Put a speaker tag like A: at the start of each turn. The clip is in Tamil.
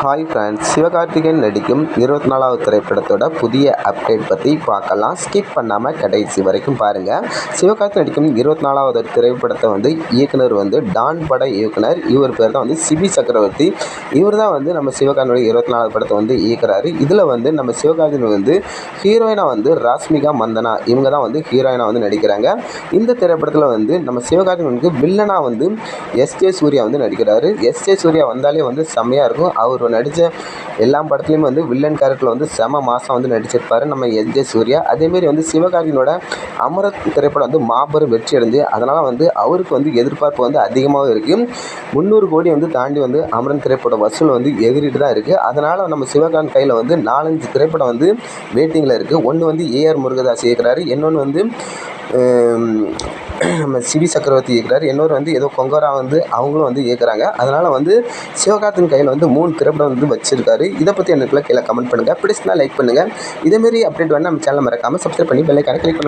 A: ஹாய் ஃப்ரெண்ட்ஸ், சிவகார்த்திகேயன் நடிக்கும் 24வது திரைப்படத்தோட புதிய அப்டேட் பற்றி பார்க்கலாம். ஸ்கிப் பண்ணாமல் கடைசி வரைக்கும் பாருங்கள். சிவகார்த்திகேயன் நடிக்கும் 24வது திரைப்படத்தை இயக்குனர் டான் பட இயக்குனர். இவர் பேர் தான் சிபி சக்கரவர்த்தி. இவர் தான் நம்ம சிவகார்த்திகேயனுடைய 24வது படத்தை இயக்குறாரு. இதில் நம்ம சிவகார்த்திகேயன் ஹீரோயினாக ராஷ்மிகா மந்தனா இவங்க தான் ஹீரோயினாக நடிக்கிறாங்க. இந்த திரைப்படத்தில் நம்ம சிவகார்த்திகேயனுக்கு வில்லனாக எஸ்ஜே சூர்யா நடிக்கிறாரு. எஸ்ஜே சூர்யா வந்தாலே செம்மையாக இருக்கும். அவர் நடித்த எல்லா படத்துலையுமே வில்லன் கேரக்டரில் செம மாதம் நடிச்சிருப்பார் நம்ம எஸ்ஜே சூர்யா. அதேமாரி சிவகார்த்திகேயனோட அமரன் திரைப்படம் மாபெரும் வெற்றி அடைஞ்சு அதனால் அவருக்கு எதிர்பார்ப்பு அதிகமாகவே இருக்குது. 300 கோடி தாண்டி அமரன் திரைப்பட வசூல் எகிரிட்டு தான் இருக்குது. அதனால் நம்ம சிவகார்த்திகேயன் கையில் 4-5 திரைப்படம் வெயிட்டிங்கில் இருக்குது. ஒன்று ஏஆர் முருகதாஸ் இயக்குறாரு, இன்னொன்று நம்ம சிபி சக்கரவர்த்தி இயக்குறாரு, இன்னொரு ஏதோ கொங்கரா அவங்களும் இயக்குறாங்க. அதனால் சிவகார்த்திகேயன் கையில் 3 திரைப்படம் வச்சிருக்காரு. இதை பற்றி எனக்குள்ள கீழே கமெண்ட் பண்ணுங்கள். பிடிச்சினா லைக் பண்ணுங்கள். இதேமாரி அப்டேட் நம்ம சேனலை மறக்காமல் சப்ஸ்கிரைப் பண்ணி பெல் ஐகானை கிளிக் பண்ணுங்கள்.